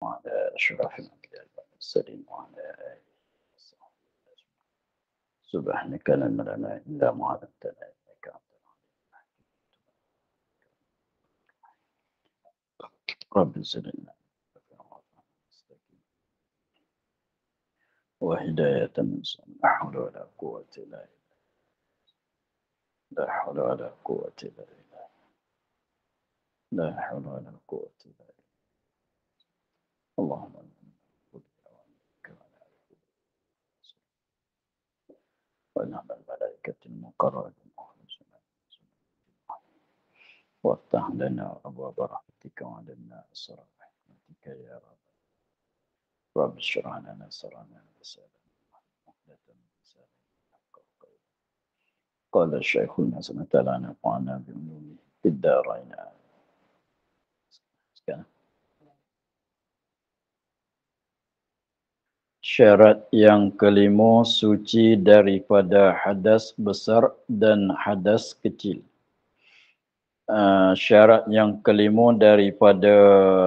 وعلى أشرف الأنبياء والمرسلين وعلى آله وصحبه أجمعين. سبحانك لا علم لنا إلا ما علمتنا إنك أنت العليم الحكيم. رب زدنا وهداية من سنة. لا حول ولا قوة إلا بالله. لا حول ولا قوة إلا بالله. لا حول ولا قوة إلا بالله. اللهم ونعم الملائكة المقربين وافتح لنا أبواب رحمتك وعلمنا أسرار رحمتك يا رب. رب اشرح لنا سرنا وسلام مهدة قال الشيخ المسلم تعالى نفعنا بعلومه في الدارين. Syarat yang kelima, suci daripada hadas besar dan hadas kecil. Syarat yang kelima daripada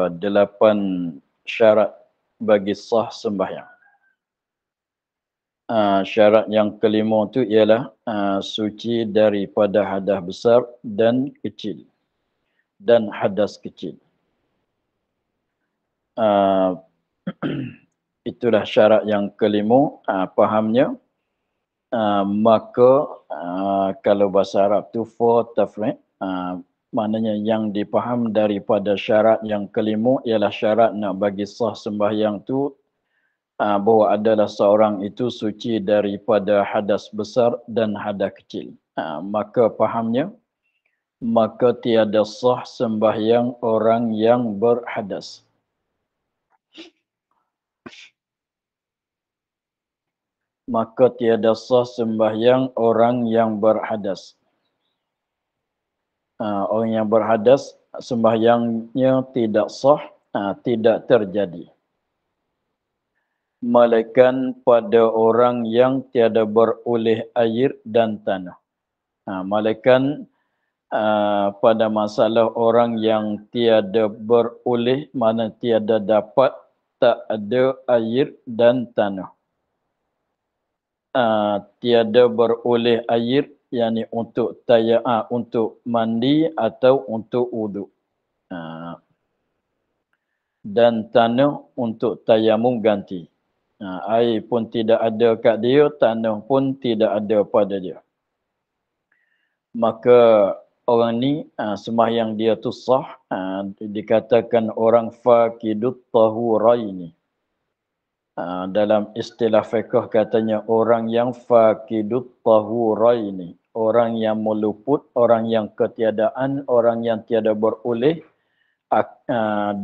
8 syarat bagi sah sembahyang. Syarat yang kelima itu ialah suci daripada hadas besar dan kecil dan hadas kecil. Itulah syarat yang kelima. Fahamnya, maka kalau bahasa Arab tu for tafriq, maknanya yang dipaham daripada syarat yang kelima ialah syarat nak bagi sah sembahyang tu bahawa adalah seorang itu suci daripada hadas besar dan hadas kecil. Maka fahamnya, maka tiada sah sembahyang orang yang berhadas. Maka tiada sah sembahyang orang yang berhadas. Orang yang berhadas, sembahyangnya tidak sah, tidak terjadi. Melainkan pada orang yang tiada beroleh air dan tanah. Melainkan pada masalah orang yang tiada beroleh, mana tiada dapat, tak ada air dan tanah. Tiada beroleh air, yakni untuk untuk mandi atau untuk wuduk. Dan tanah untuk tayamum ganti. Air pun tidak ada kat dia, tanah pun tidak ada pada dia. Maka orang ni sembahyang dia tu sah, dikatakan orang faqidut tahuraini. Dalam istilah fiqh katanya orang yang faqidut tahuraini, orang yang meluput, orang yang ketiadaan, orang yang tiada beroleh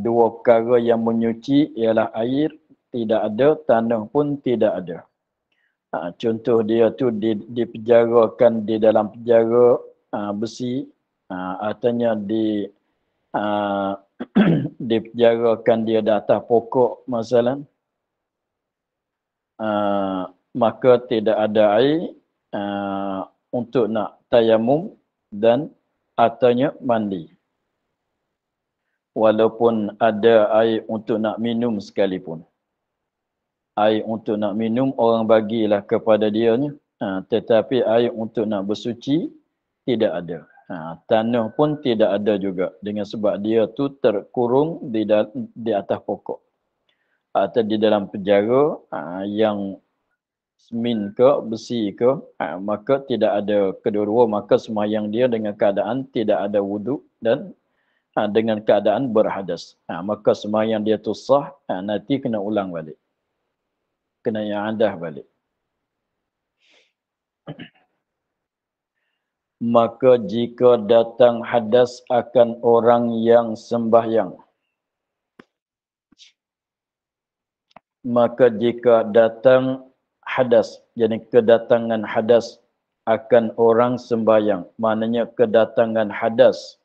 dua perkara yang menyuci ialah air tidak ada, tanah pun tidak ada. Contoh dia tu dipenjarakan di dalam penjara besi, artinya dipenjarakan dia di atas pokok masalah. Maka tidak ada air untuk nak tayamum dan ataunya mandi. Walaupun ada air untuk nak minum sekalipun. Air untuk nak minum orang bagilah kepada dianya. Tetapi air untuk nak bersuci tidak ada. Tanah pun tidak ada juga. Dengan sebab dia tu terkurung di atas pokok. Atau di dalam penjara yang semin ke, besi ke, maka tidak ada kedua-dua. Maka sembahyang dia dengan keadaan tidak ada wuduk dan dengan keadaan berhadas. Maka sembahyang dia tu sah, nanti kena ulang balik. Kena i'adah balik. Maka jika datang hadas akan orang yang sembahyang, maka jika datang hadas, jadi kedatangan hadas akan orang sembahyang, maknanya kedatangan hadas,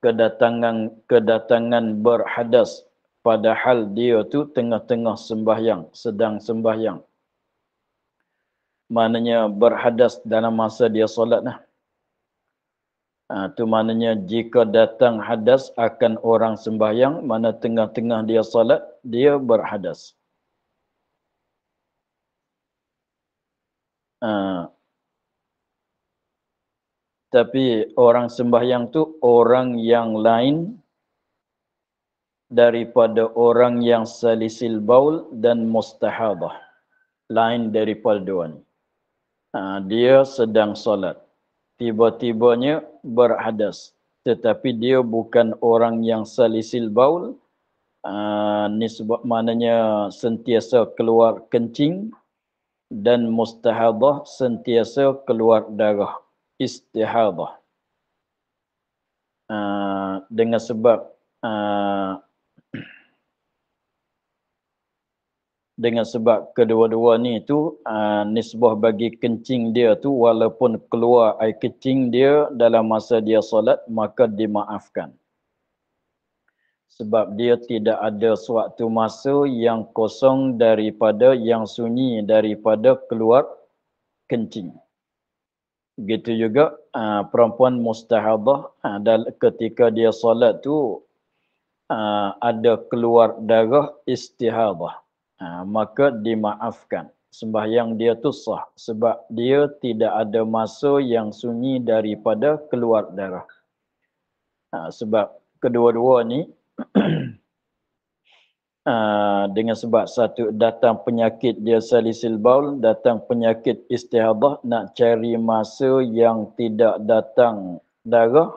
kedatangan berhadas padahal dia tu tengah-tengah sembahyang, sedang sembahyang. Maknanya berhadas dalam masa dia solat lah. Itu maknanya jika datang hadas akan orang sembahyang, mana tengah-tengah dia solat, dia berhadas. Tapi orang sembahyang tu orang yang lain daripada orang yang salisil baul dan mustahadah. Lain daripada dua ni. Dia sedang solat. Tiba-tibanya berhadas. Tetapi dia bukan orang yang salisil baul. Nisbah maknanya sentiasa keluar kencing. Dan mustahadah sentiasa keluar darah. Istihadah. Dengan sebab kedua-dua ni tu nisbah bagi kencing dia tu walaupun keluar air kencing dia dalam masa dia solat maka dimaafkan. Sebab dia tidak ada suatu masa yang kosong daripada yang sunyi daripada keluar kencing. Begitu juga perempuan mustahadah ketika dia solat tu ada keluar darah istihadah. Maka dimaafkan. Sembahyang dia tu sah. Sebab dia tidak ada masa yang sunyi daripada keluar darah. Sebab kedua-dua ni dengan sebab satu datang penyakit dia salisil baul, datang penyakit istihadah, nak cari masa yang tidak datang darah,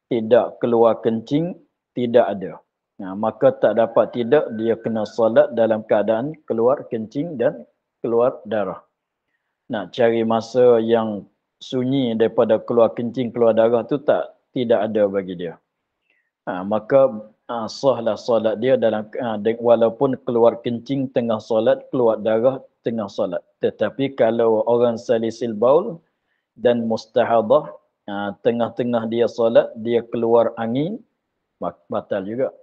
tidak keluar kencing, tidak ada. Maka tak dapat tidak, dia kena solat dalam keadaan keluar kencing dan keluar darah. Nak cari masa yang sunyi daripada keluar kencing, keluar darah tu tidak ada bagi dia. Maka sahlah solat dia dalam walaupun keluar kencing tengah solat, keluar darah tengah solat. Tetapi kalau orang salisil baul dan mustahadah, tengah-tengah dia solat, dia keluar angin, batal juga.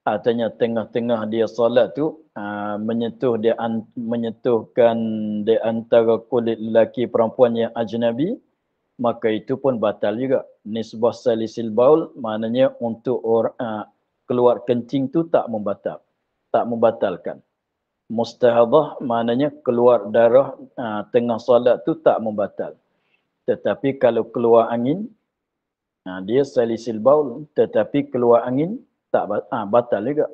Artinya tengah-tengah dia solat tu menyentuhkan di antara kulit lelaki perempuan yang ajnabi, maka itu pun batal juga. Nisbah salisil baul maknanya untuk keluar kencing tu tak membatalkan. Mustahadah maknanya keluar darah tengah solat tu tak membatal. Tetapi kalau keluar angin, dia salisil baul tetapi keluar angin tak batal juga.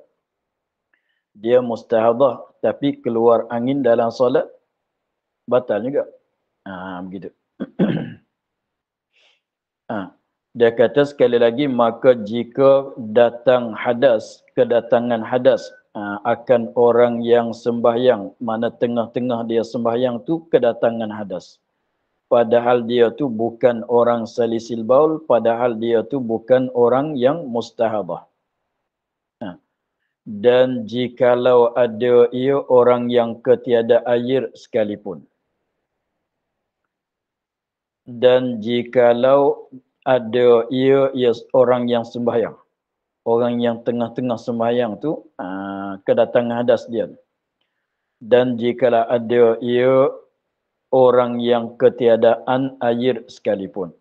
Dia mustahadah tapi keluar angin dalam solat batal juga. Begitu. Dia kata sekali lagi, maka jika datang hadas, kedatangan hadas akan orang yang sembahyang, mana tengah-tengah dia sembahyang tu kedatangan hadas. Padahal dia tu bukan orang salisil baul, padahal dia tu bukan orang yang mustahadah. Dan jikalau ada ia orang yang ketiada air sekalipun. Dan jikalau ada ia orang yang sembahyang. Orang yang tengah-tengah sembahyang tu kedatangan hadas dia. Dan jikalau ada ia orang yang ketiadaan air sekalipun.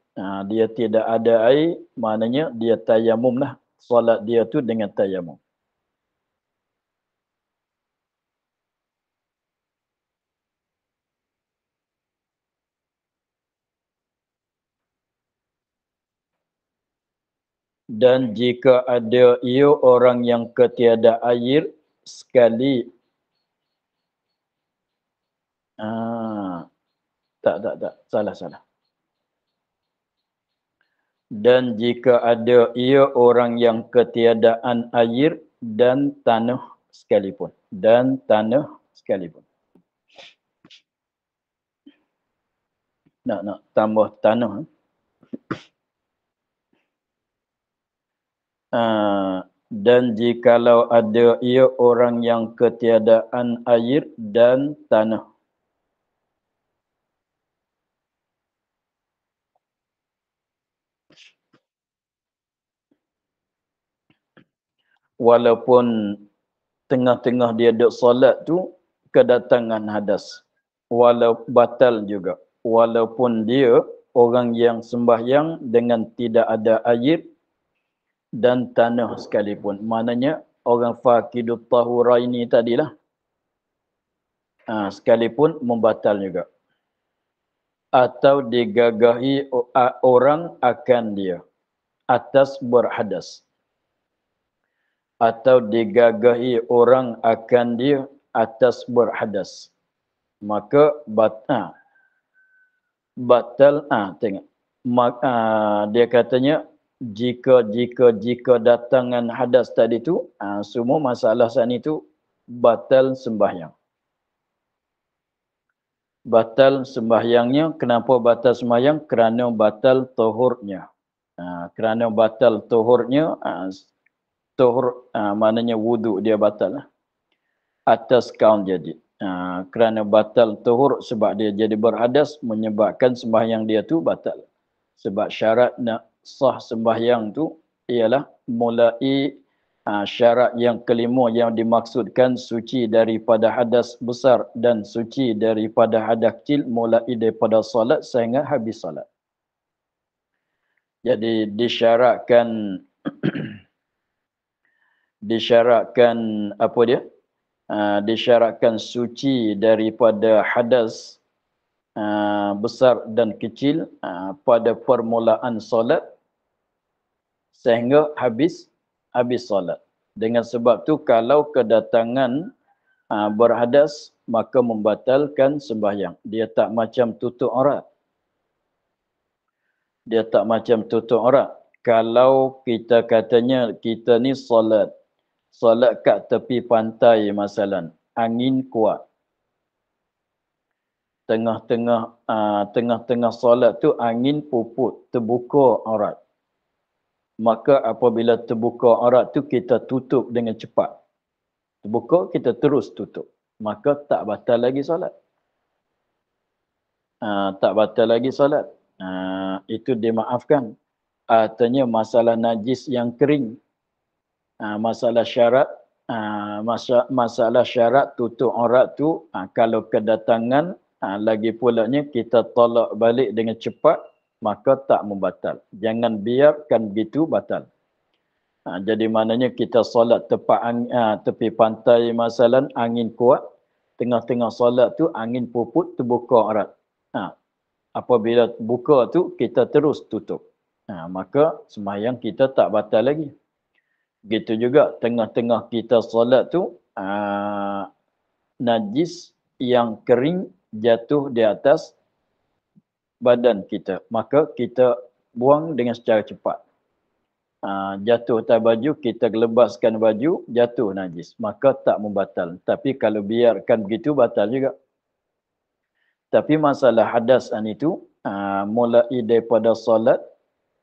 Dia tidak ada air, maknanya dia tayamum lah. Solat dia tu dengan tayamum. Dan jika ada ia orang yang ketiada air sekali, tak, salah. Dan jika ada ia orang yang ketiadaan air dan tanah sekalipun. Nak tambah tanah. Dan jikalau ada ia orang yang ketiadaan air dan tanah. Walaupun tengah-tengah dia duduk solat tu kedatangan hadas. Walau batal juga. Walaupun dia orang yang sembahyang dengan tidak ada air dan tanah sekalipun. Maknanya orang fakidut tahuraini tadilah. Sekalipun membatal juga. Atau digagahi orang akan dia atas berhadas. Atau digagahi orang akan dia atas berhadas. Maka batal tengok. Dia katanya jika datangan hadas tadi tu semua masalah saat itu batal sembahyang. Batal sembahyangnya. Kenapa batal sembahyang? Kerana batal tuhurnya. Kerana batal tuhurnya, tuhur maknanya wudu dia batal lah. Atas kaum jadi. Kerana batal tuhur sebab dia jadi berhadas menyebabkan sembahyang dia tu batal. Sebab syarat nak sah sembahyang tu ialah mulai syarat yang kelima yang dimaksudkan suci daripada hadas besar dan suci daripada hadas kecil mulai daripada solat sehingga habis solat. Jadi disyaratkan apa dia? Disyaratkan suci daripada hadas besar dan kecil pada permulaan solat sehingga habis solat. Dengan sebab tu kalau kedatangan berhadas maka membatalkan sembahyang. Dia tak macam tutup aurat. Kalau kita katanya kita ni solat kat tepi pantai masalan, angin kuat. Tengah-tengah solat tu angin puput, terbuka aurat. Maka apabila terbuka aurat tu kita tutup dengan cepat. Terbuka kita terus tutup. Maka tak batal lagi solat. Itu dimaafkan. Artinya masalah najis yang kering. Masalah syarat tutup aurat tu kalau kedatangan lagi pulanya kita tolak balik dengan cepat maka tak membatal. Jangan biarkan begitu batal. Jadi maknanya kita solat tepi pantai masalan angin kuat, tengah-tengah solat tu angin puput terbuka aurat. Apabila buka tu kita terus tutup. Maka sembahyang kita tak batal lagi. Gitu juga tengah-tengah kita solat tu najis yang kering jatuh di atas badan kita. Maka kita buang dengan secara cepat. Jatuh atas baju, kita lepaskan baju, jatuh najis. Maka tak membatal. Tapi kalau biarkan begitu, batal juga. Tapi masalah hadas itu, mulai daripada solat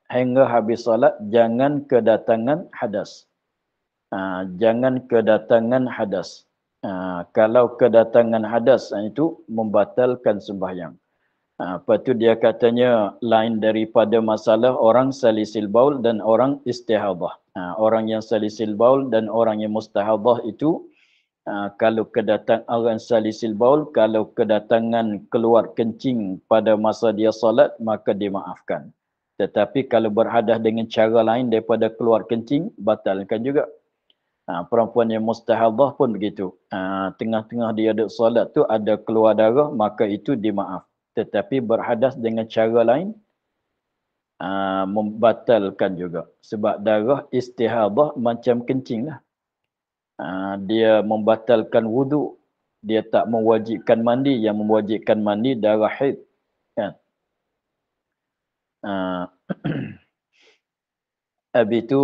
hingga habis solat, jangan kedatangan hadas. Kalau kedatangan hadas itu membatalkan sembahyang. Lepas tu dia katanya lain daripada masalah orang salisil baul dan orang istihadah. Orang yang salisil baul dan orang yang mustahadah itu kalau orang salisil baul, kalau kedatangan keluar kencing pada masa dia solat maka dimaafkan. Tetapi kalau berhadas dengan cara lain daripada keluar kencing, batalkan juga. Perempuan yang mustahadah pun begitu. Tengah-tengah dia duduk solat tu ada keluar darah, maka itu dimaaf. Tetapi berhadas dengan cara lain, membatalkan juga. Sebab darah istihadah macam kencing lah. Dia membatalkan wudu. Dia tak mewajibkan mandi. Yang mewajibkan mandi darah haid. Kan? Habis itu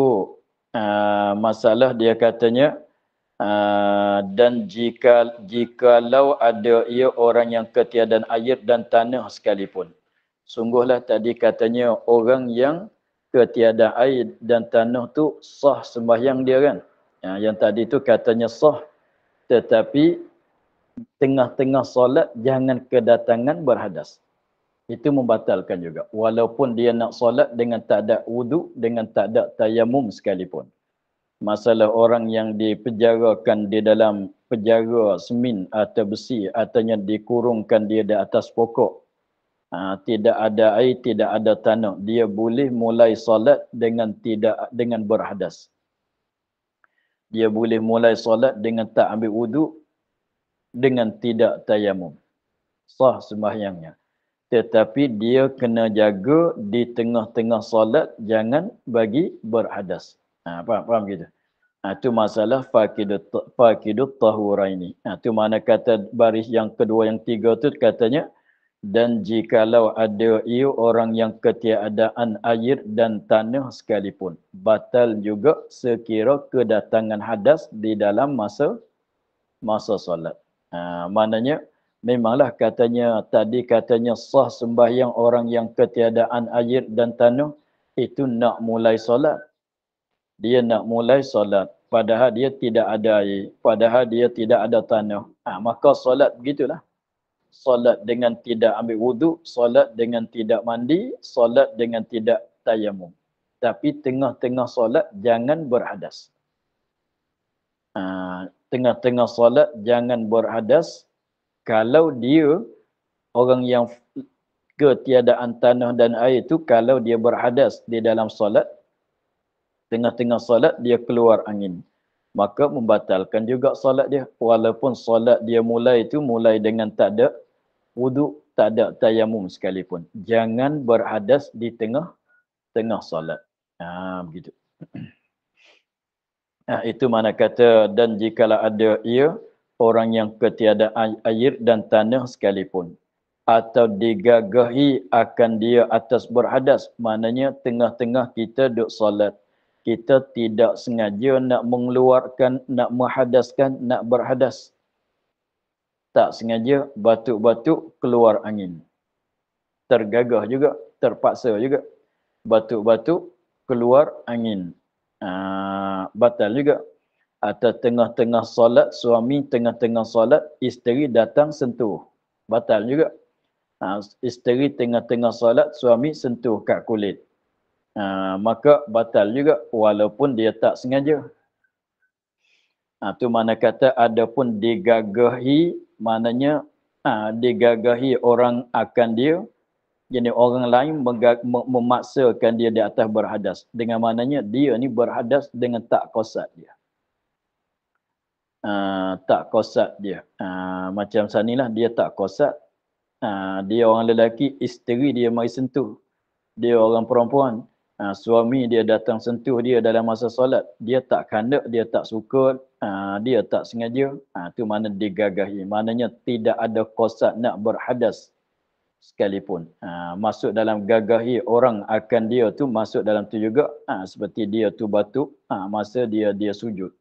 masalah dia katanya dan jikalau ada ia orang yang ketiadaan air dan tanah sekalipun. Sungguhlah tadi katanya orang yang ketiadaan air dan tanah tu sah sembahyang dia kan. Yang tadi tu katanya sah. Tetapi tengah-tengah solat jangan kedatangan berhadas. Itu membatalkan juga. Walaupun dia nak solat dengan tak ada wudu, dengan tak ada tayamum sekalipun. Masalah orang yang dipenjarakan di dalam penjara semin atau besi, artinya dikurungkan dia di atas pokok. tidak ada air, tidak ada tanah, dia boleh mulai solat dengan berhadas. Dia boleh mulai solat dengan tak ambil wuduk, dengan tidak tayamum. Sah sembahyangnya. Tetapi dia kena jaga di tengah-tengah solat, jangan bagi berhadas. Faham gitu? Itu masalah fakidut tahuraini. Itu mana kata baris yang kedua, yang tiga tu katanya, dan jikalau ada ia orang yang ketiadaan air dan tanah sekalipun, batal juga sekira kedatangan hadas di dalam masa solat. Maknanya memanglah katanya sah sembahyang orang yang ketiadaan air dan tanah, itu nak mulai solat. Dia nak mulai solat, padahal dia tidak ada air, padahal dia tidak ada tanah. Maka solat begitulah. Solat dengan tidak ambil wuduk, solat dengan tidak mandi, solat dengan tidak tayamum. Tapi tengah-tengah solat jangan berhadas. Tengah-tengah solat jangan berhadas. Kalau dia orang yang ketiadaan tanah dan air itu, kalau dia berhadas di dalam solat, tengah-tengah solat dia keluar angin, maka membatalkan juga solat dia. Walaupun solat dia mulai dengan tak ada wuduk, tak ada tayamum sekalipun. Jangan berhadas di tengah solat. Begitu. Itu mana kata, dan jikalau ada ia orang yang ketiadaan air dan tanah sekalipun, atau digagahi akan dia atas berhadas, maknanya tengah-tengah kita duduk solat, kita tidak sengaja nak mengeluarkan, nak menghadaskan, nak berhadas. Tak sengaja batuk-batuk keluar angin. Tergagah juga, terpaksa juga. Batuk-batuk keluar angin. Batal juga. Atau tengah-tengah solat, suami tengah-tengah solat, isteri datang sentuh. Batal juga. Isteri tengah-tengah solat, suami sentuh kat kulit. Maka batal juga walaupun dia tak sengaja. Itu mana kata adapun digagahi, maknanya digagahi orang akan dia, jadi orang lain memaksakan dia di atas berhadas. Dengan maknanya dia ni berhadas dengan tak qasad dia. Tak qasad dia. Macam sanilah dia tak qasad. Dia orang lelaki, isteri dia mari sentuh. Dia orang perempuan, suami dia datang sentuh dia dalam masa solat. Dia tak kandak, dia tak suka, dia tak sengaja. Itu mana digagahi. Maknanya tidak ada qasad nak berhadas sekalipun. Masuk dalam gagahi orang akan dia tu, masuk dalam tu juga. Seperti dia tu batuk, masa dia sujud.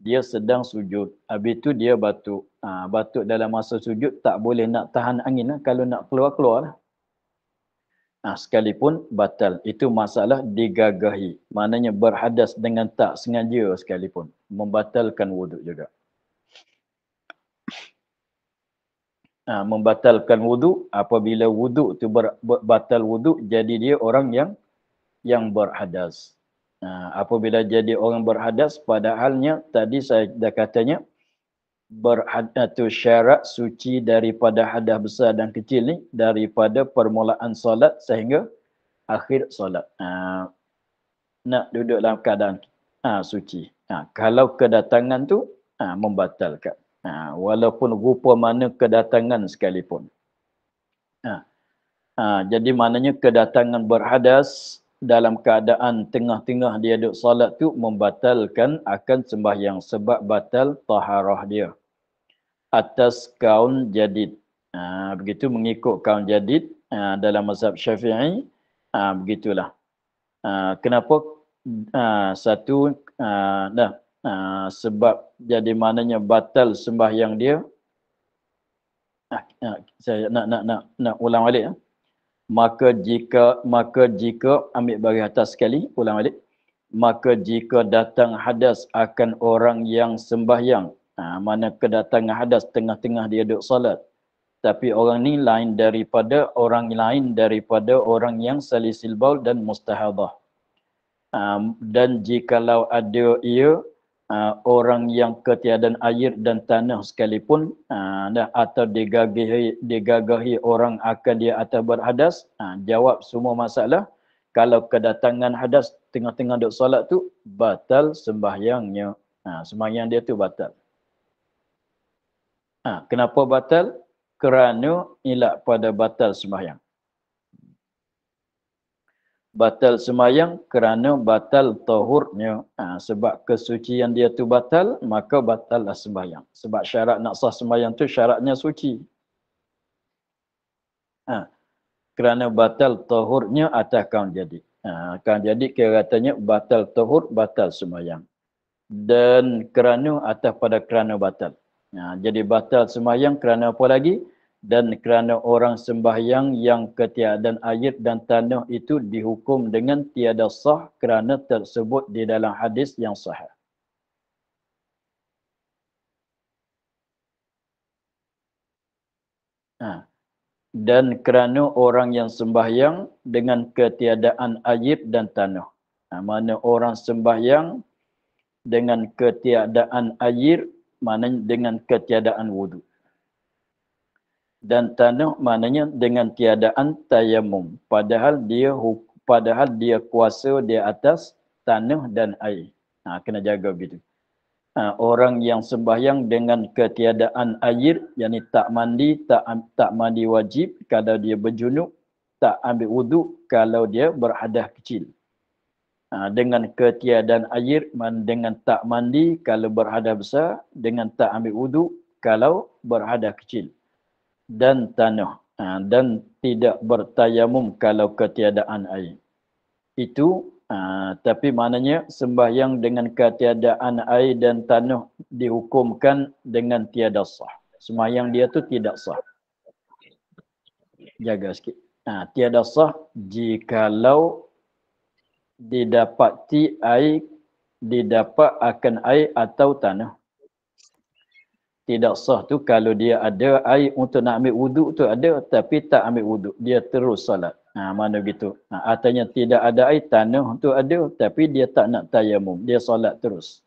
Dia sedang sujud. Habis tu dia batuk. Batuk dalam masa sujud tak boleh nak tahan angin. Kalau nak keluar-keluar lah. Sekalipun batal. Itu masalah digagahi. Maknanya berhadas dengan tak sengaja sekalipun. Membatalkan wuduk juga. Membatalkan wuduk, apabila wuduk tu batal wuduk, jadi dia orang yang berhadas. Apabila jadi orang berhadas, padahalnya tadi saya dah katanya, berhadas tu syarat suci daripada hadas besar dan kecil ni, daripada permulaan solat sehingga akhir solat. Nak duduk dalam keadaan suci. Kalau kedatangan tu membatalkan. Walaupun rupa mana kedatangan sekalipun. Jadi maknanya kedatangan berhadas dalam keadaan tengah-tengah dia duduk solat tu membatalkan akan sembahyang, sebab batal taharah dia atas kaun jadid. Begitu mengikut kaun jadid dalam mazhab Syafi'i, begitulah. Kenapa? Satu, sebab jadi maknanya batal sembahyang dia. Saya nak ulang balik. Maka jika ambil baris atas sekali, ulang balik. Maka jika datang hadas akan orang yang sembahyang, mana kedatangan hadas tengah-tengah dia duduk solat, tapi orang ni lain daripada orang yang salisil baul dan mustahadah. Dan jikalau ada ia orang yang ketiadaan air dan tanah sekalipun, atau digagahi orang akan dia atas berhadas, jawab semua masalah. Kalau kedatangan hadas tengah-tengah duk solat tu, batal sembahyangnya. Sembahyang dia tu batal. Kenapa batal? Kerana ilak pada batal sembahyang. Batal sembahyang kerana batal tahurnya. Sebab kesucian dia tu batal, maka batallah sembahyang. Sebab syarat nak sah sembahyang tu syaratnya suci. Kerana batal tahurnya akan jadi. Akan jadi katanya batal tahur, batal sembahyang. Dan kerana kerana batal. Jadi batal sembahyang kerana apa lagi? Dan kerana orang sembahyang yang ketiadaan air dan tanah itu dihukum dengan tiada sah kerana tersebut di dalam hadis yang sahih. Dan kerana orang yang sembahyang dengan ketiadaan air dan tanah. Mana orang sembahyang dengan ketiadaan air, maknanya dengan ketiadaan wudu. Dan tanah maknanya dengan tiadaan tayamum. Padahal dia kuasa di atas tanah dan air. Kena jaga begitu. Orang yang sembahyang dengan ketiadaan air, yakni tak mandi, tak mandi wajib kalau dia berjunub, tak ambil wudu kalau dia berhadas kecil. Dengan ketiadaan air, dengan tak mandi kalau berhadas besar, dengan tak ambil wudu kalau berhadas kecil. Dan tanah, dan tidak bertayamum kalau ketiadaan air. Itu tapi maknanya sembahyang dengan ketiadaan air dan tanah dihukumkan dengan tiada sah. Sembahyang dia tu tidak sah. Jaga sikit. Tiada sah jikalau didapat akan air atau tanah. Tidak sah tu kalau dia ada air untuk nak ambil wuduk tu ada, tapi tak ambil wuduk. Dia terus salat. Mana begitu. Artinya tidak ada air, tanah tu ada, tapi dia tak nak tayamum. Dia salat terus.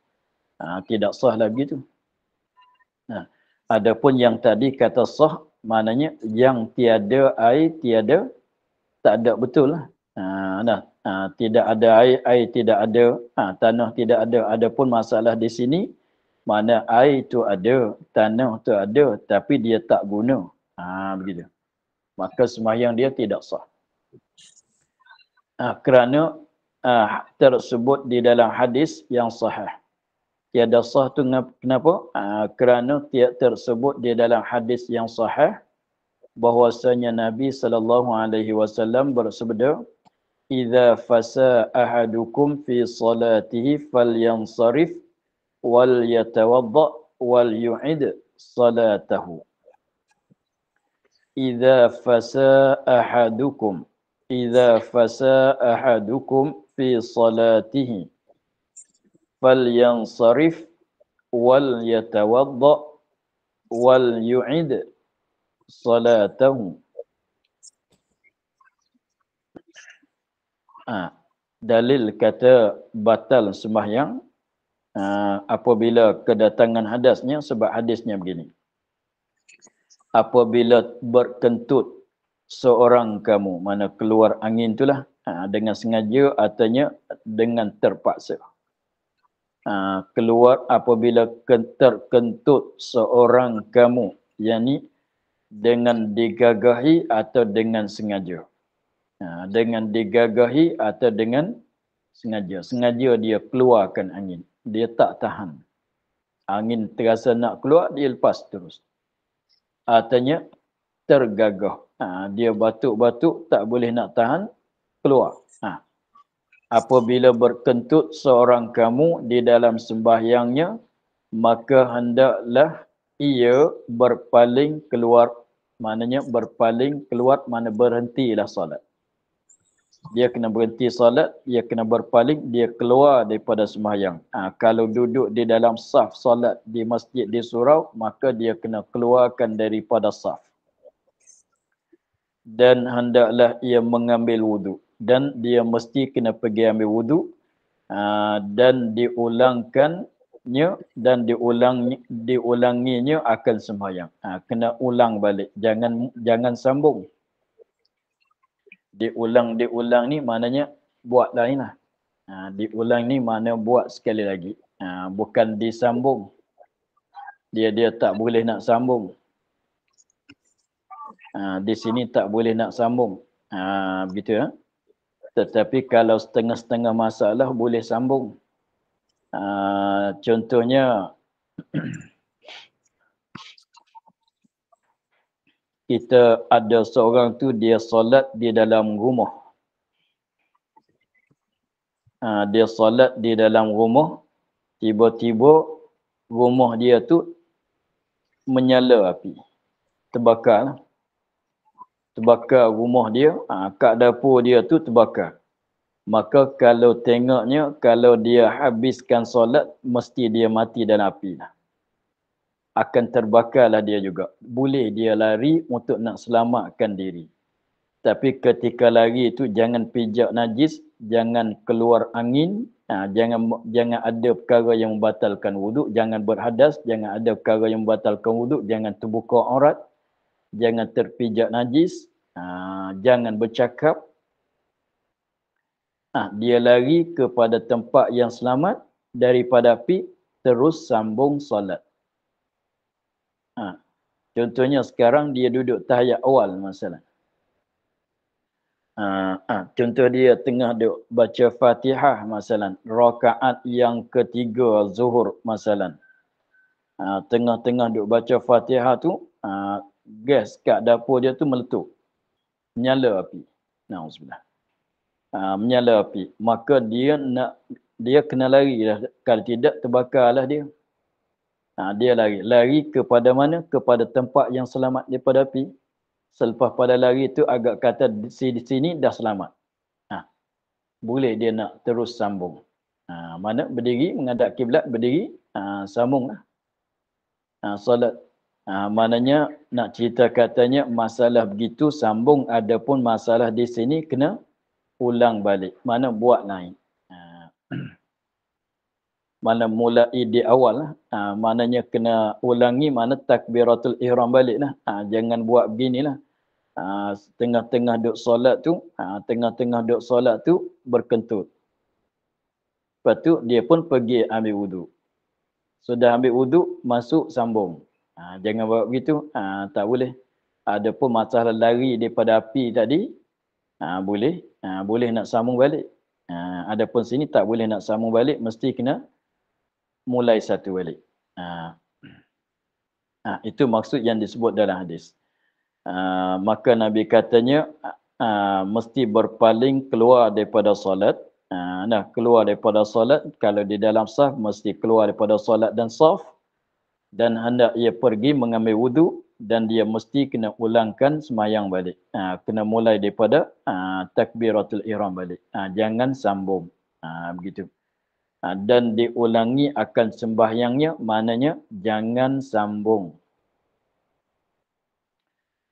Tidak sah lah begitu. Adapun yang tadi kata sah, maknanya yang tiada air, tak ada betul lah. Tidak ada air tidak ada, tanah tidak ada. Adapun masalah di sini, mana air tu ada, tanah tu ada, tapi dia tak guna. Begitu. Maka sembahyang dia tidak sah. Kerana tersebut di dalam hadis yang sahih. Tiada sah tu kenapa? Kerana tersebut di dalam hadis yang sahih bahwasanya Nabi SAW bersabda, "Idza fasa ahadukum fi salatihi falyansarif wal yatawadda wal yu'id salatahu." Idza fasa ahadukum fi salatihi falyansarif wal yatawadda wal yu'id salatahu. Dalil kata batal sembahyang apabila kedatangan hadasnya, sebab hadisnya begini. Apabila berkentut seorang kamu, mana keluar angin itulah, dengan sengaja artinya dengan terpaksa. Keluar apabila terkentut seorang kamu, yakni dengan digagahi atau dengan sengaja. Dengan digagahi atau dengan sengaja. Sengaja dia keluarkan angin. Dia tak tahan. Angin terasa nak keluar, dia lepas terus. Artinya tergagah. Dia batuk-batuk, tak boleh nak tahan, keluar. Apabila berkentut seorang kamu di dalam sembahyangnya, maka hendaklah ia berpaling keluar. Maknanya berpaling keluar, mana berhentilah solat. Dia kena berhenti solat, dia kena berpaling, dia keluar daripada sembahyang. Kalau duduk di dalam saf solat di masjid di surau, maka dia kena keluarkan daripada saf. Dan hendaklah ia mengambil wudu. Dan dia mesti kena pergi ambil wudu. Dan diulangkan dan diulanginya akan sembahyang. Kena ulang balik, jangan sambung. Diulang ni maknanya buat lain lah. Diulang ni makna buat sekali lagi. Bukan disambung. Dia tak boleh nak sambung. Di sini tak boleh nak sambung. Begitu ya. Tetapi kalau setengah-setengah masalah boleh sambung. Contohnya kita ada seorang tu dia solat di dalam rumah. Dia solat di dalam rumah, tiba-tiba rumah dia tu menyala api. Terbakar. Terbakar rumah dia, kat dapur dia tu terbakar. Maka kalau tengoknya, kalau dia habiskan solat, mesti dia mati dalam api lah. Akan terbakarlah dia juga. Boleh dia lari untuk nak selamatkan diri. Tapi ketika lari itu jangan pijak najis, jangan keluar angin, jangan ada perkara yang membatalkan wuduk, jangan berhadas, jangan ada perkara yang membatalkan wuduk, jangan terbuka aurat, jangan terpijak najis, jangan bercakap. Dia lari kepada tempat yang selamat daripada api, terus sambung solat. Contohnya sekarang dia duduk tahiyat awal masalah. Contoh dia tengah duk baca Fatihah masalah, rakaat yang ketiga zuhur masalah. Tengah-tengah duk baca Fatihah tu, gas kat dapur dia tu meletup. Menyala api. Nauzubillah. Menyala api. Maka dia kena lari dah. Kalau tidak terbakarlah dia. Dia lari kepada mana? Kepada tempat yang selamat daripada api. Selepas pada lari tu agak kata di sini dah selamat. Boleh dia nak terus sambung. Mana berdiri menghadap kiblat, berdiri, sambunglah. Solat. Maknanya nak cerita katanya masalah begitu sambung, adapun masalah di sini kena ulang balik. Mana buat lain. Mana mulai di awal, maknanya kena ulangi, mana takbiratul ihram balik lah. Jangan buat beginilah. Tengah-tengah duk solat tu, berkentut. Lepas tu dia pun pergi ambil wuduk. Sudah ambil wuduk, masuk sambung. Jangan buat begitu, tak boleh. Ada pun masalah lari daripada api tadi, boleh nak sambung balik. Ada pun sini tak boleh nak sambung balik, mesti kena mulai satu balik. Itu maksud yang disebut dalam hadis. Maka Nabi katanya mesti berpaling keluar daripada solat. Keluar daripada solat, kalau di dalam saf mesti keluar daripada solat dan saf, dan hendak ia pergi mengambil wuduk, dan dia mesti kena ulangkan semayang balik. Kena mulai daripada takbiratul ihram balik. Jangan sambung. Begitu. Dan diulangi akan sembahyangnya, maknanya jangan sambung.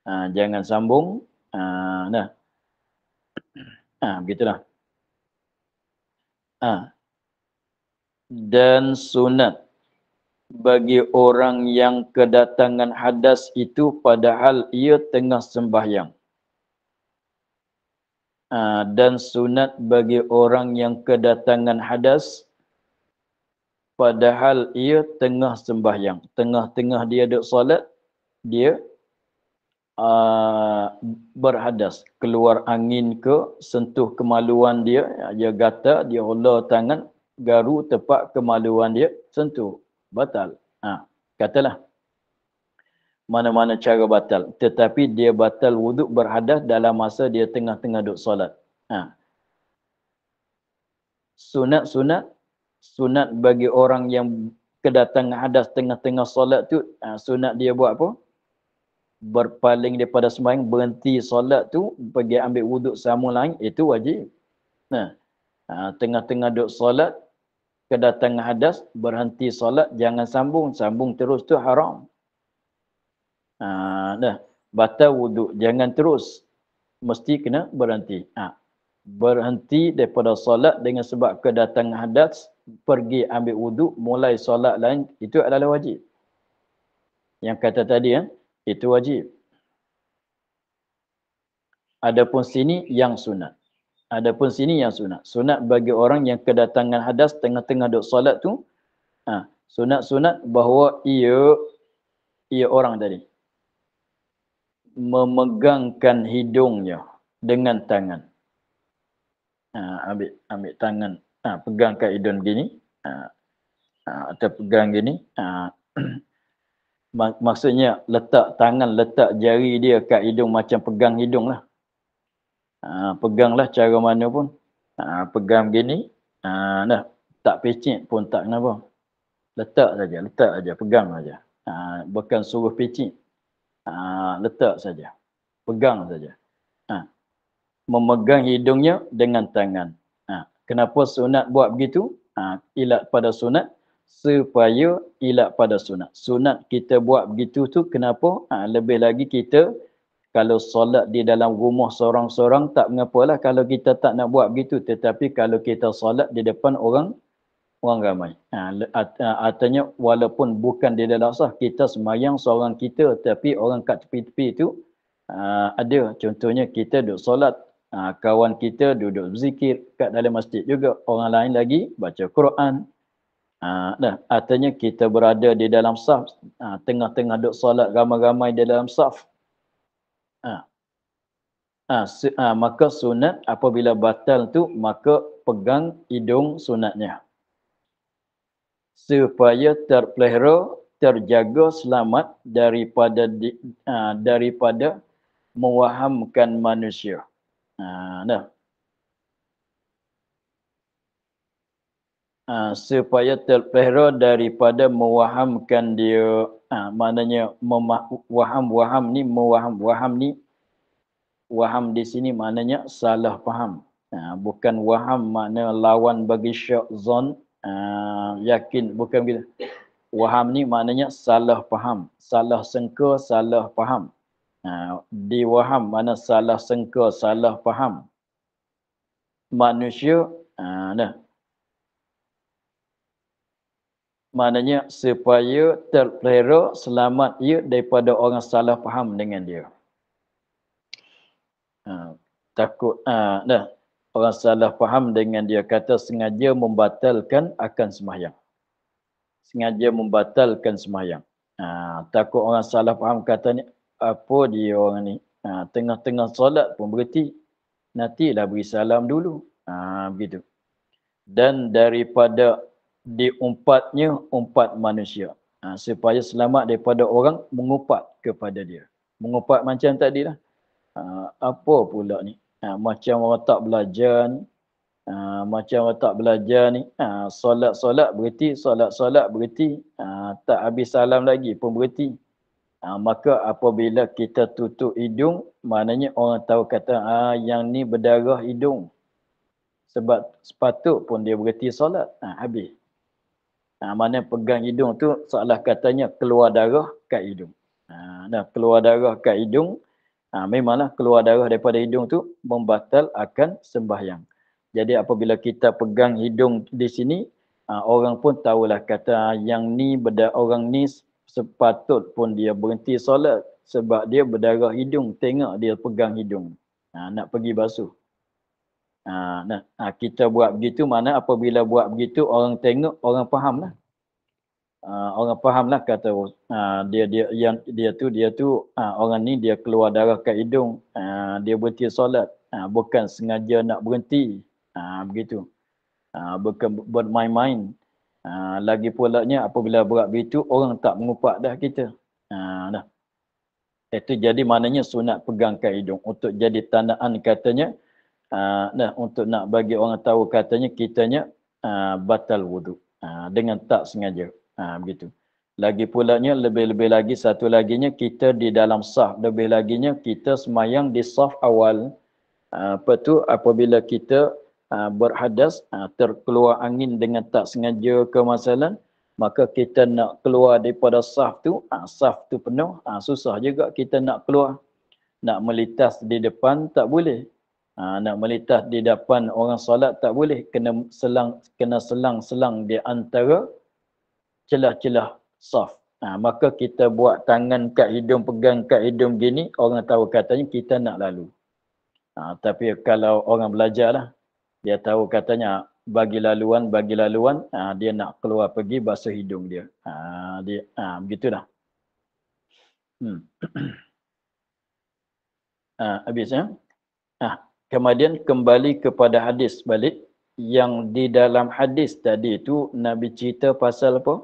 Jangan sambung. Begitulah. Dan sunat bagi orang yang kedatangan hadas itu padahal ia tengah sembahyang. Dan sunat bagi orang yang kedatangan hadas padahal ia tengah sembahyang. Tengah-tengah dia duduk solat, dia berhadas, keluar angin ke, sentuh kemaluan dia, dia gata, dia ulur tangan, garu tepat kemaluan dia, sentuh, batal. Katalah mana-mana cara batal, tetapi dia batal wuduk berhadas dalam masa dia tengah-tengah duduk solat. Sunat bagi orang yang kedatangan hadas tengah-tengah solat tu, sunat dia buat apa? Berpaling daripada sembahyang, berhenti solat tu, pergi ambil wuduk sambung lain, itu wajib. Tengah-tengah duduk solat, kedatangan hadas, berhenti solat, jangan sambung terus tu haram. Batal wuduk, jangan terus, mesti kena berhenti. Berhenti daripada solat dengan sebab kedatangan hadas, pergi ambil wuduk, mulai solat lain, itu adalah wajib. Yang kata tadi itu wajib. Adapun sini yang sunat. Adapun sini yang sunat. Sunat bagi orang yang kedatangan hadas tengah-tengah duk solat tu, sunat-sunat bahawa ia orang tadi memegangkan hidungnya dengan tangan. Ambil tangan, pegang kat hidung gini, atau pegang gini. Maksudnya letak tangan, letak jari dia kat hidung macam pegang hidung lah. Peganglah cara mana pun. Pegang gini, dah tak pecik pun tak kenapa. Letak saja, pegang saja. Bukan suruh pecik. Letak saja. Pegang saja. Memegang hidungnya dengan tangan. Kenapa sunat buat begitu? Ilat pada sunat supaya ilat pada sunat. Sunat kita buat begitu tu kenapa? Lebih lagi kita kalau solat di dalam rumah seorang-seorang tak mengapalah kalau kita tak nak buat begitu. Tetapi kalau kita solat di depan orang ramai. Artinya walaupun bukan di dalam sah, kita semayang seorang kita, tapi orang kat tepi-tepi tu ada. Contohnya kita duduk solat, kawan kita duduk berzikir kat dalam masjid juga. Orang lain lagi baca Quran. Artinya kita berada di dalam saf, tengah-tengah duduk solat ramai-ramai di dalam saf. Maka sunat apabila batal tu, maka pegang hidung sunatnya. Supaya terpelihara, terjaga selamat daripada mewahamkan manusia. Supaya terpelihara daripada mewahamkan dia. Maknanya waham ni waham di sini maknanya salah faham. Bukan waham makna lawan bagi syak, zon, yakin, bukan begitu. Waham ni maknanya salah faham, salah sangka, salah faham. Diwaham mana salah sangka, salah faham manusia. Maknanya supaya terpelihara selamat ia daripada orang salah faham dengan dia. Takut orang salah faham dengan dia, kata sengaja membatalkan akan sembahyang. Sengaja membatalkan sembahyang. Takut orang salah faham, kata ni apa dia orang ni, tengah-tengah solat pun berhenti, nantilah beri salam dulu. Begitu. Dan daripada diumpatnya umpat manusia, supaya selamat daripada orang mengumpat kepada dia. Mengumpat macam tadi lah. Apa pula ni? Macam orang tak belajar ni. Solat-solat berhenti, solat-solat berhenti, tak habis salam lagi pun berhenti. Maka apabila kita tutup hidung, maknanya orang tahu kata yang ni berdarah hidung. Sebab sepatut pun dia berhenti solat, habis. Mana pegang hidung tu seolah katanya keluar darah kat hidung. Keluar darah kat hidung, memanglah keluar darah daripada hidung tu membatal akan sembahyang. Jadi apabila kita pegang hidung di sini, orang pun tahulah kata yang ni orang ni sepatut pun dia berhenti solat sebab dia berdarah hidung. Tengok dia pegang hidung. Nak pergi basuh. Kita buat begitu, mana apabila buat begitu orang tengok, orang faham lah. Orang faham lah kata dia tu orang ni dia keluar darah kat hidung, dia berhenti solat, bukan sengaja nak berhenti, begitu. Bukan bermain-main. Lagi pulanya apabila buat begitu orang tak mengumpat dah kita. Itu jadi maknanya sunat pegang kat hidung untuk jadi tandaan katanya, untuk nak bagi orang tahu katanya kitanya batal wuduk dengan tak sengaja. Begitu. Lagi pulanya lebih-lebih lagi satu laginya kita di dalam saf, lebih laginya kita semayang di saf awal. Apa tu apabila kita berhadas, terkeluar angin dengan tak sengaja ke masalah, maka kita nak keluar daripada saf tu penuh, susah juga kita nak keluar. Nak melitas di depan tak boleh. Nak melintah di depan orang solat tak boleh, kena selang-selang di antara celah-celah saf. Maka kita buat tangan kat hidung, pegang kat hidung gini, orang tahu katanya kita nak lalu. Tapi kalau orang belajar lah, dia tahu katanya bagi laluan, dia nak keluar pergi basuh hidung dia. Begitulah. Habis ya. Kemudian kembali kepada hadis balik. Yang di dalam hadis tadi itu Nabi cerita pasal apa?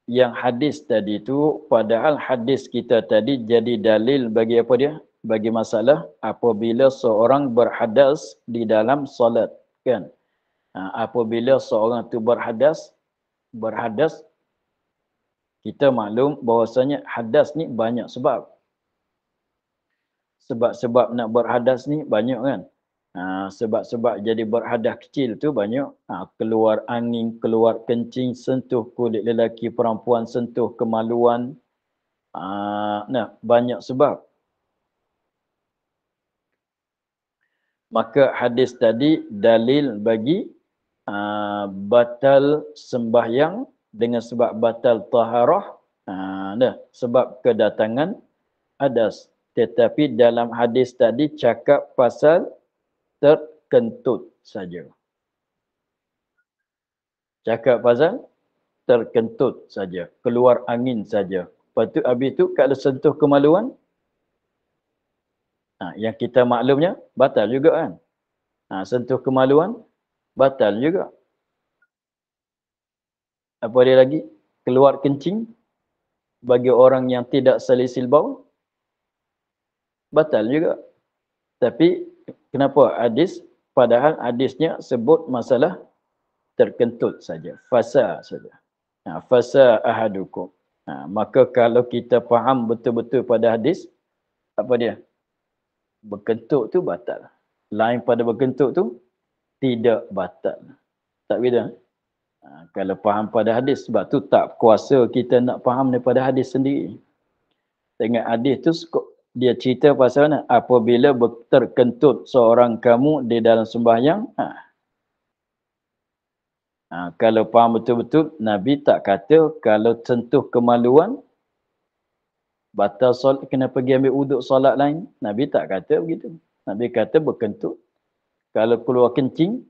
Yang hadis tadi itu, padahal hadis kita tadi jadi dalil bagi apa dia? Bagi masalah apabila seorang berhadas di dalam solat, kan? Apabila seorang itu berhadas, kita maklum bahwasanya hadas ni banyak sebab. Sebab-sebab nak berhadas ni banyak kan? Sebab-sebab jadi berhadas kecil tu banyak. Keluar angin, keluar kencing, sentuh kulit lelaki, perempuan, sentuh kemaluan. Banyak sebab. Maka hadis tadi dalil bagi batal sembahyang dengan sebab batal taharah. Sebab kedatangan hadas. Tetapi dalam hadis tadi cakap pasal terkentut saja. Cakap pasal terkentut saja. Keluar angin saja. Lepas tu, habis tu kalau sentuh kemaluan, yang kita maklumnya batal juga kan. Sentuh kemaluan batal juga. Apa dia lagi? Keluar kencing bagi orang yang tidak salisil bau batal juga. Tapi kenapa hadis? Padahal hadisnya sebut masalah terkentut saja. Fasa saja. Fasa ahadukum. Maka kalau kita faham betul-betul pada hadis, apa dia? Berkentut tu batal. Lain pada berkentut tu tidak batal. Tak beda. Kalau faham pada hadis, sebab tu tak kuasa kita nak faham daripada hadis sendiri. Tengok hadis tu dia cerita pasal mana? Apabila terkentut seorang kamu di dalam sembahyang, kalau faham betul-betul, Nabi tak kata kalau sentuh kemaluan batal solat, kena pergi ambil uduk solat lain. Nabi tak kata begitu. Nabi kata berkentut. Kalau keluar kencing,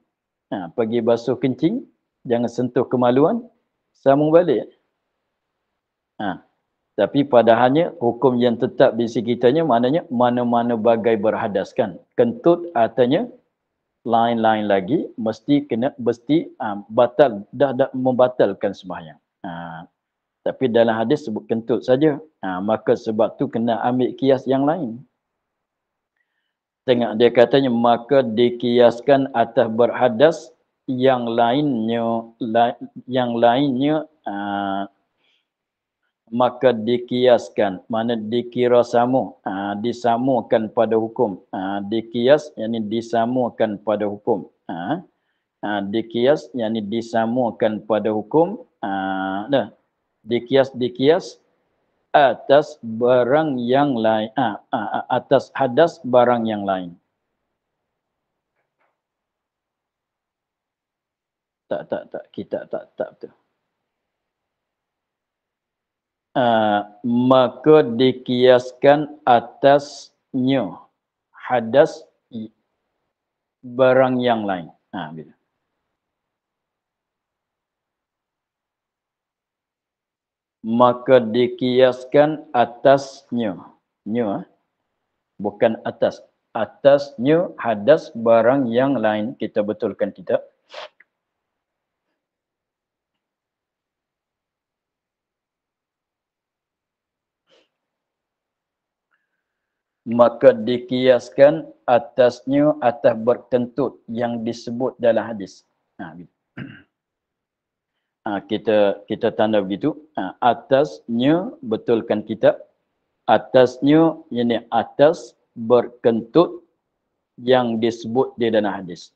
pergi basuh kencing, jangan sentuh kemaluan, sambung balik. Tapi padahalnya hukum yang tetap di sisi kitanya maknanya mana-mana bagai berhadas kan. Kentut artinya lain-lain lagi, mesti batal, dah membatalkan sembahyang. Tapi dalam hadis sebut kentut saja. Maka sebab tu kena ambil kias yang lain. Tengok dia katanya maka dikiaskan atas berhadas yang lainnya maka dikiaskan, mana dikira sama, disamakan pada hukum. Dikias yakni disamakan pada hukum. Dikias yakni disamakan pada hukum. Dikias atas barang yang lain, atas hadas barang yang lain. Kita tak betul. Maka dikiaskan atasnya hadas barang yang lain. Bila. Maka dikiaskan atasnya, bukan atas, atasnya hadas barang yang lain. Kita betulkan tidak? Maka dikiaskan atasnya atas berkentut yang disebut dalam hadis. Kita tanda begitu. Atasnya, betulkan kita. Atasnya, ini atas berkentut yang disebut di dalam hadis.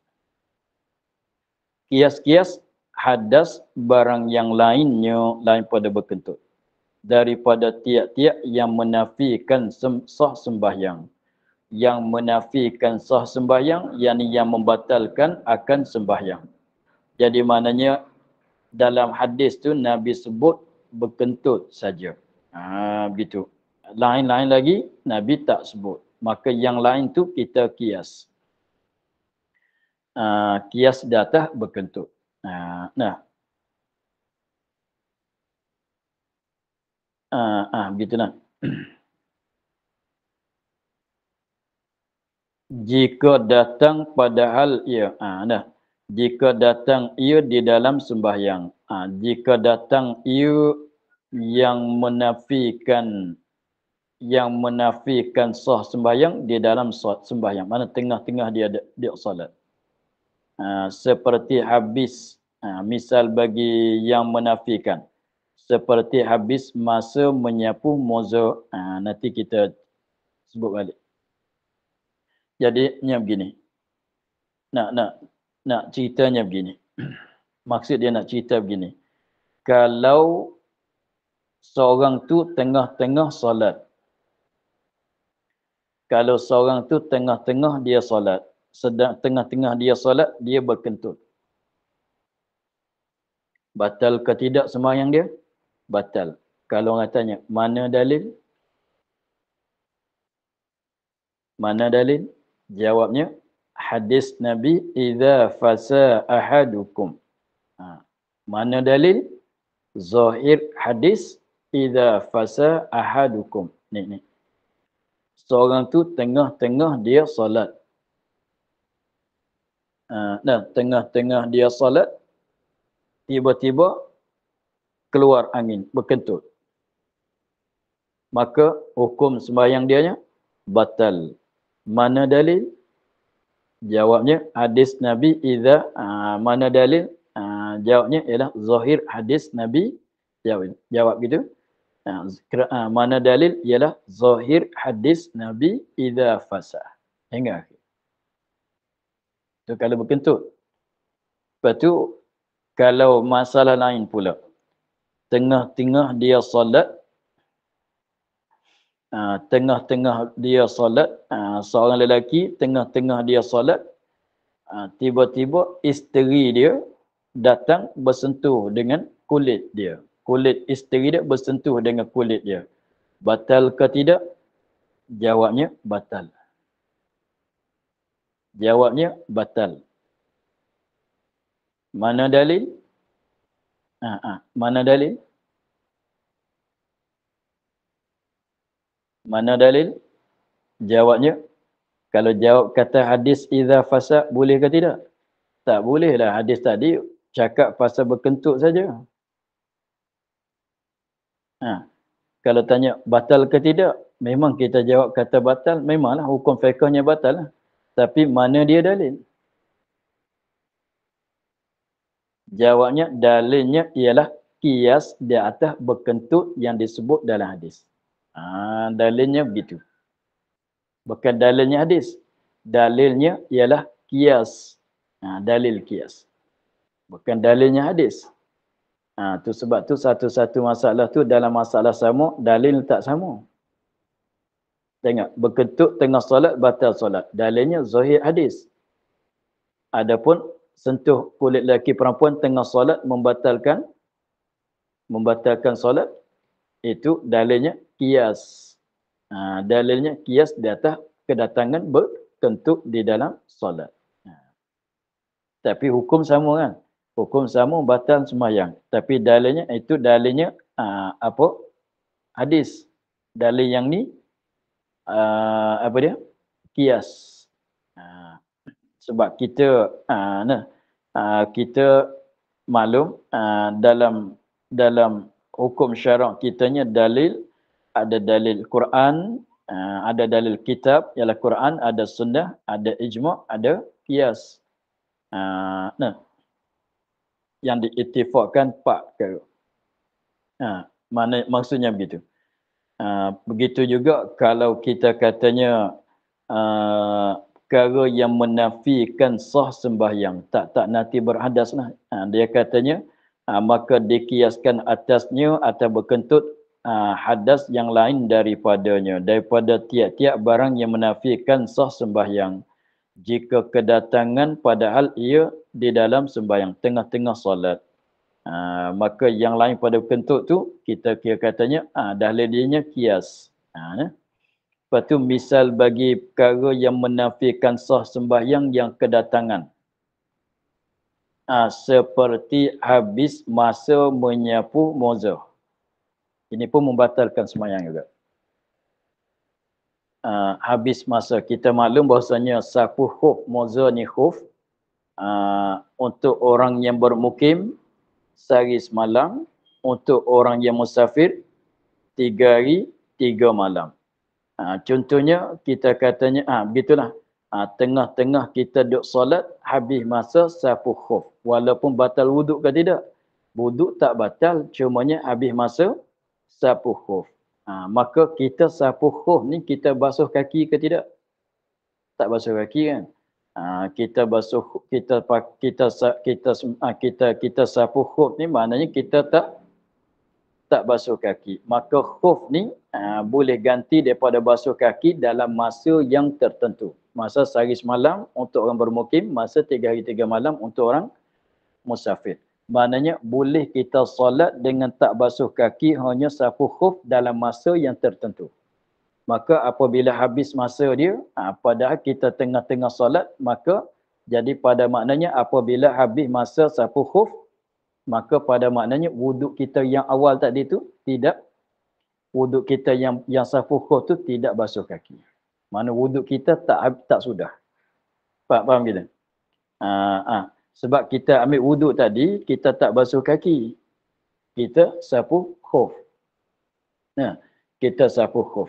Kias-kias hadas barang yang lainnya lain pada berkentut. daripada tiap-tiap yang menafikan sah sembahyang. Yang menafikan sah sembahyang, yakni yang membatalkan akan sembahyang. Jadi maknanya dalam hadis tu Nabi sebut berkentut saja. Begitu. Lain-lain lagi Nabi tak sebut. Maka yang lain tu kita kias. Kias di atas berkentut. Nah, begitu nah. Jika datang padahal ia, dah. Jika datang ia di dalam sembahyang. Jika datang ia yang menafikan sah sembahyang di dalam sembahyang. Mana tengah-tengah dia solat. Seperti habis, misal bagi yang menafikan. Seperti habis masa menyapu moza. Nanti kita sebut balik. Jadi, begini. Nak ceritanya begini. Maksud dia nak cerita begini. Kalau seorang tu tengah-tengah solat. Kalau seorang tu tengah-tengah dia solat. Sedang tengah-tengah dia solat, dia berkentut. Batal ke tidak sembahyang dia? Batal. Kalau orang tanya, mana dalil? Mana dalil? Jawabnya, hadis Nabi, idza fasa ahadukum. Mana dalil? Zahir hadis, idza fasa ahadukum. Ni. Seorang tu tengah-tengah dia solat. Tengah-tengah dia solat, tiba-tiba keluar angin, berkentut. Maka hukum sembahyang dianya batal. Mana dalil? Jawabnya hadis Nabi idza mana dalil? Jawabnya ialah zahir hadis Nabi. Jawab gitu. Mana dalil? Ialah zahir hadis Nabi idza fasa. Hingga akhir. Itu kalau berkentut. Lepas tu kalau masalah lain pula. Tengah-tengah dia solat, seorang lelaki tengah-tengah dia solat, tiba-tiba isteri dia datang bersentuh dengan kulit dia. Kulit isteri dia bersentuh dengan kulit dia. Batal ke tidak? Jawabnya batal. Jawabnya batal. Mana dalil? Mana dalil? Mana dalil? Jawabnya, kalau jawab kata hadis idza fasa, boleh ke tidak? Tak boleh lah. Hadis tadi cakap pasal berkentut saja. Kalau tanya batal ke tidak, memang kita jawab kata batal, memanglah hukum fiqhnya batal lah. Tapi mana dia dalil? Jawabnya, dalilnya ialah kias di atas berkentut yang disebut dalam hadis. Dalilnya begitu. Bukan dalilnya hadis. Dalilnya ialah kias. Dalil kias. Bukan dalilnya hadis. Tu sebab tu satu-satu masalah tu dalam masalah sama, dalil tak sama. Tengok, berkentut tengah solat, batal solat. Dalilnya zahir hadis. Adapun sentuh kulit lelaki perempuan tengah solat membatalkan solat, itu dalilnya kias. Dalilnya kias di atas kedatangan berkentut di dalam solat. Tapi hukum sama kan? Hukum sama batal sembahyang. Tapi dalilnya itu dalilnya hadis. Dalil yang ni kias. Sebab kita kita maklum dalam hukum syarak kitanya dalil, ada dalil Quran, ada dalil kitab ialah Quran, ada sunnah, ada ijma', ada qiyas. Yang diiktifakkan 4 perkara. Maksudnya begitu. Begitu juga kalau kita katanya perkara yang menafikan sah sembahyang, tak nanti berhadas lah. Dia katanya maka dikiaskan atasnya atau berkentut hadas yang lain daripadanya, daripada tiap-tiap barang yang menafikan sah sembahyang. Jika kedatangan padahal ia di dalam sembahyang, tengah-tengah solat. Maka yang lain pada kentut tu, kita kira katanya, dahlinya kias. Lepas tu, misal bagi perkara yang menafikan sah sembahyang yang kedatangan. Seperti habis masa menyapu moza. Ini pun membatalkan sembahyang juga. Habis masa, kita maklum bahasanya sapu khuf, moza ni khuf, untuk orang yang bermukim sehari semalam, untuk orang yang musafir 3 hari 3 malam. Contohnya kita katanya begitulah. Tengah-tengah kita duduk solat, habis masa sapu khuf, walaupun batal wuduk ke tidak, wuduk tak batal, cumanya habis masa sapu khuf. Maka kita sapu khuf ni kita basuh kaki ke tidak? Tak basuh kaki kan? Kita basuh, kita sapu khuf ni maknanya kita tak basuh kaki. Maka khuf ni boleh ganti daripada basuh kaki dalam masa yang tertentu. Masa sehari semalam untuk orang bermukim, masa 3 hari 3 malam untuk orang musafir. Maknanya boleh kita solat dengan tak basuh kaki hanya sapu khuf dalam masa yang tertentu. Maka apabila habis masa dia, padahal kita tengah-tengah solat, maka jadi pada maknanya apabila habis masa sapu khuf, maka pada maknanya wuduk kita yang awal tadi tu tidak, wuduk kita yang sapu khuf tu tidak basuh kaki. Mana wuduk kita tak sudah. Faham kita? Sebab kita ambil wuduk tadi, kita tak basuh kaki. Kita sapu khuf. Kita sapu khuf.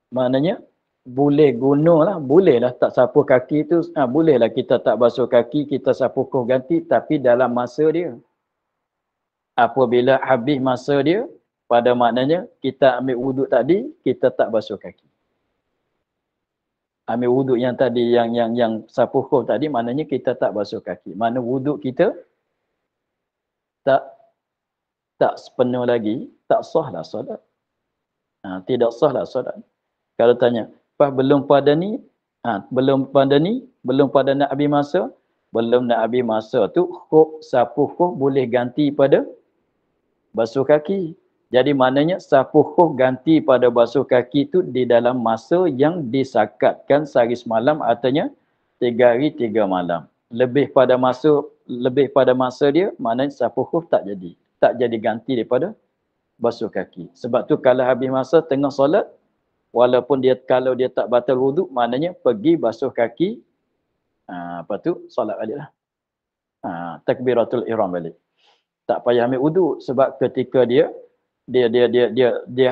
Maknanya, boleh gunalah, bolehlah tak sapu kaki tu, bolehlah kita tak basuh kaki, kita sapu khuf ganti, tapi dalam masa dia. Apabila habis masa dia, pada maknanya, kita ambil wuduk tadi, kita tak basuh kaki. Ambil wuduk yang tadi, yang sapu khuf tadi, maknanya kita tak basuh kaki. Mana wuduk kita tak sepenuh lagi, tak sahlah solat. Tidak sahlah solat. Kalau tanya, belum pada ni, belum pada nak habis masa, belum nak habis masa tu, sapu khuf boleh ganti pada basuh kaki. Jadi maknanya sapu khuf ganti pada basuh kaki tu di dalam masa yang disakatkan sehari semalam, artinya 3 hari 3 malam. Lebih pada masa dia, maknanya sapu khuf tak jadi ganti daripada basuh kaki. Sebab tu kalau habis masa tengah solat, walaupun kalau dia tak batal wuduk, maknanya pergi basuh kaki, lepas tu solat baliklah. Takbiratul ihram balik. Tak payah ambil wuduk, sebab ketika dia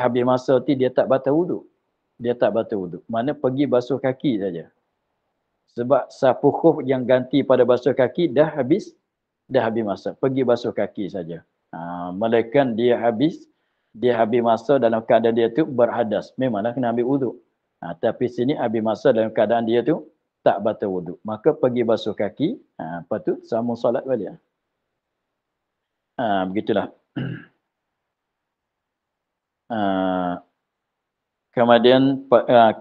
habis masa tu dia tak batal wuduk. Dia tak batal wuduk. Mana pergi basuh kaki saja. Sebab sapu khuf yang ganti pada basuh kaki dah habis masa. Pergi basuh kaki saja. Melainkan dia habis masa dalam keadaan dia tu berhadas. Memanglah kena ambil wuduk. Tapi sini habis masa dalam keadaan dia tu tak batal wuduk. Maka pergi basuh kaki, lepas tu sambung solat balik. Begitulah. Kemudian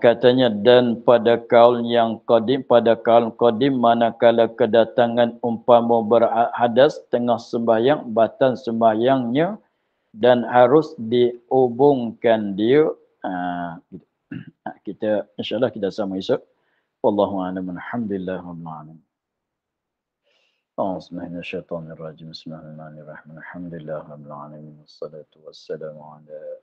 katanya, dan pada kaul yang qadim, manakala kedatangan umpama berhadas tengah sembahyang, batal sembahyangnya dan harus dihubungkan dia. Kita insya-Allah kita sama esok. Wallahu a'lam. Alhamdulillahirabbil alamin. Bismillahirrahmanirrahim. Alhamdulillahirabbil alamin. Wassalatu wassalamu ala